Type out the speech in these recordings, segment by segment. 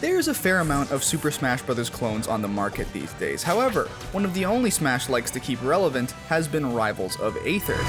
There's a fair amount of Super Smash Bros. Clones on the market these days. However, one of the only Smash-likes to keep relevant has been Rivals of Aether,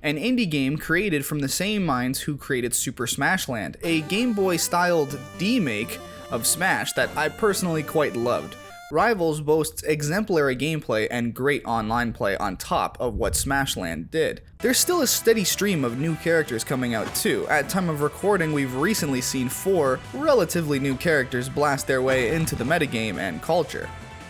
an indie game created from the same minds who created Super Smash Land, a Gameboy-styled remake of Smash that I personally quite loved. Rivals boasts exemplary gameplay and great online play on top of what Smashland did. There's still a steady stream of new characters coming out too. At time of recording, we've recently seen 4 relatively new characters blast their way into the metagame and culture.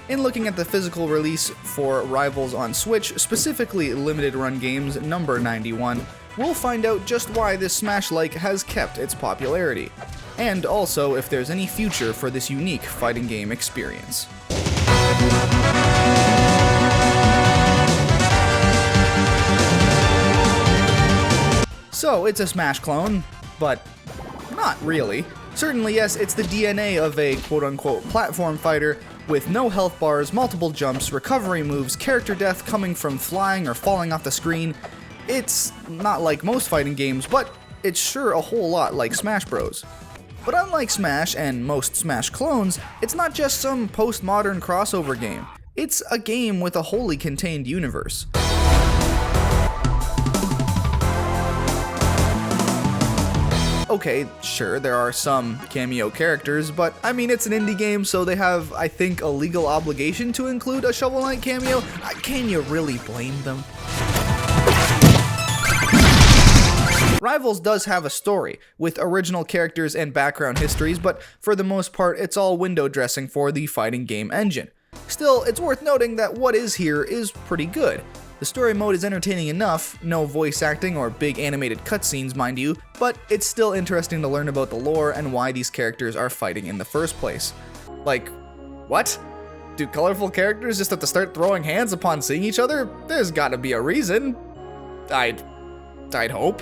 In looking at the physical release for Rivals on Switch, specifically limited run games number 91, we'll find out just why this Smash-like has kept its popularity, and also if there's any future for this unique fighting game experience. So, it's a Smash clone, but not really. Certainly, yes, it's the DNA of a quote-unquote platform fighter with no health bars, multiple jumps, recovery moves, character death coming from flying or falling off the screen. It's not like most fighting games, but it's sure a whole lot like Smash Bros. But unlike Smash and most Smash clones, it's not just some postmodern crossover game. It's a game with a wholly contained universe. Okay, sure, there are some cameo characters, but I mean, it's an indie game, so they have, I think, a legal obligation to include a Shovel Knight cameo. Can you really blame them? Rivals does have a story, with original characters and background histories, but for the most part, it's all window dressing for the fighting game engine. Still, it's worth noting that what is here is pretty good. The story mode is entertaining enough, no voice acting or big animated cutscenes mind you, but it's still interesting to learn about the lore and why these characters are fighting in the first place. Like, what? Do colorful characters just have to start throwing hands upon seeing each other? There's gotta be a reason. I'd hope.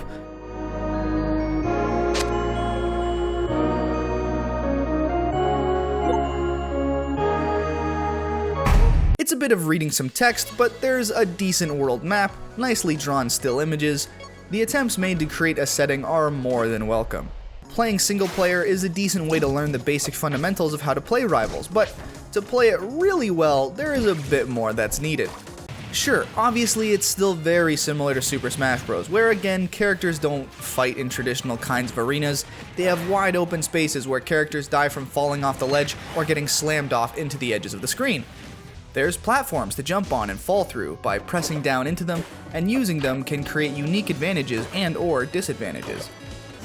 It's a bit of reading some text, but there's a decent world map, nicely drawn still images. The attempts made to create a setting are more than welcome. Playing single player is a decent way to learn the basic fundamentals of how to play Rivals, but to play it really well, there is a bit more that's needed. Sure, obviously it's still very similar to Super Smash Bros., where again, characters don't fight in traditional kinds of arenas. They have wide open spaces where characters die from falling off the ledge or getting slammed off into the edges of the screen. There's platforms to jump on and fall through by pressing down into them, and using them can create unique advantages and or disadvantages.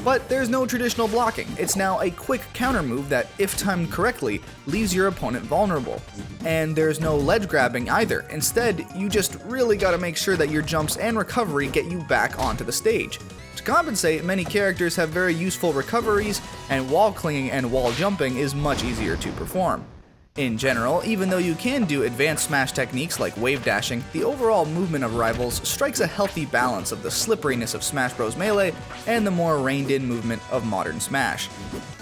But there's no traditional blocking. It's now a quick counter move that, if timed correctly, leaves your opponent vulnerable. And there's no ledge grabbing either. Instead, you just really gotta make sure that your jumps and recovery get you back onto the stage. To compensate, many characters have very useful recoveries, and wall clinging and wall jumping is much easier to perform. In general, even though you can do advanced Smash techniques like wave dashing, the overall movement of Rivals strikes a healthy balance of the slipperiness of Smash Bros. Melee and the more reined-in movement of modern Smash.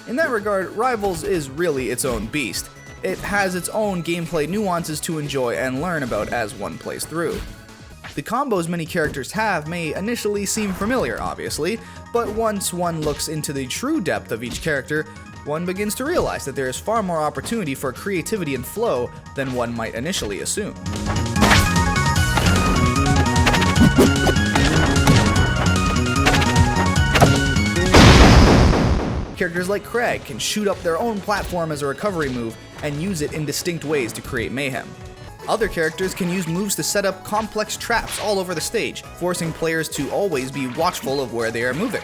In that regard, Rivals is really its own beast. It has its own gameplay nuances to enjoy and learn about as one plays through. The combos many characters have may initially seem familiar, obviously, but once one looks into the true depth of each character, one begins to realize that there is far more opportunity for creativity and flow than one might initially assume. Characters like Craig can shoot up their own platform as a recovery move and use it in distinct ways to create mayhem. Other characters can use moves to set up complex traps all over the stage, forcing players to always be watchful of where they are moving.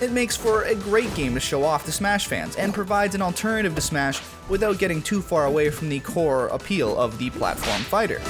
It makes for a great game to show off to Smash fans, and provides an alternative to Smash without getting too far away from the core appeal of the platform fighter.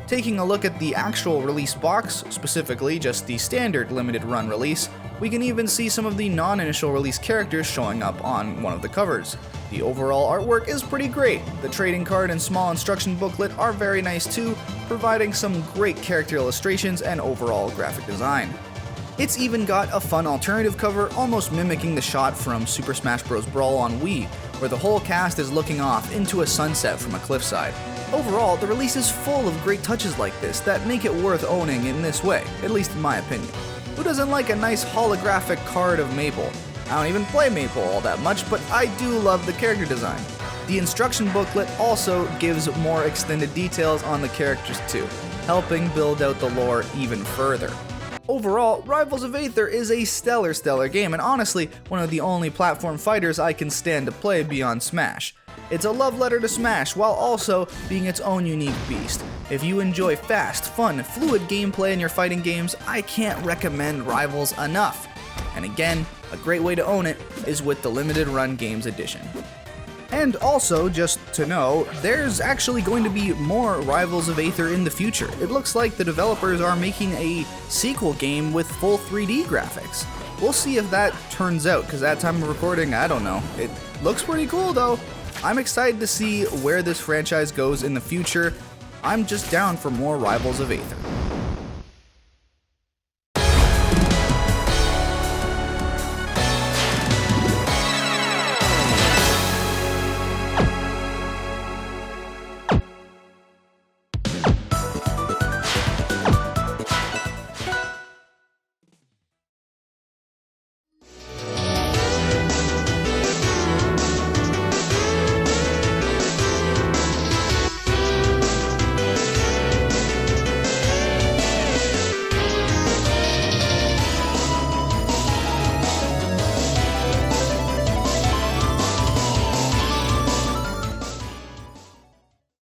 Taking a look at the actual release box, specifically just the standard limited run release, we can even see some of the non-initial release characters showing up on one of the covers. The overall artwork is pretty great. The trading card and small instruction booklet are very nice too, providing some great character illustrations and overall graphic design. It's even got a fun alternative cover almost mimicking the shot from Super Smash Bros. Brawl on Wii, where the whole cast is looking off into a sunset from a cliffside. Overall, the release is full of great touches like this that make it worth owning in this way, at least in my opinion. Who doesn't like a nice holographic card of Maple? I don't even play Maple all that much, but I do love the character design. The instruction booklet also gives more extended details on the characters too, helping build out the lore even further. Overall, Rivals of Aether is a stellar game, and honestly, one of the only platform fighters I can stand to play beyond Smash. It's a love letter to Smash, while also being its own unique beast. If you enjoy fast, fun, fluid gameplay in your fighting games, I can't recommend Rivals enough. And again, a great way to own it is with the Limited Run Games Edition. And also, just to know, there's actually going to be more Rivals of Aether in the future. It looks like the developers are making a sequel game with full 3D graphics. We'll see if that turns out, because at time of recording, I don't know. It looks pretty cool though. I'm excited to see where this franchise goes in the future. I'm just down for more Rivals of Aether.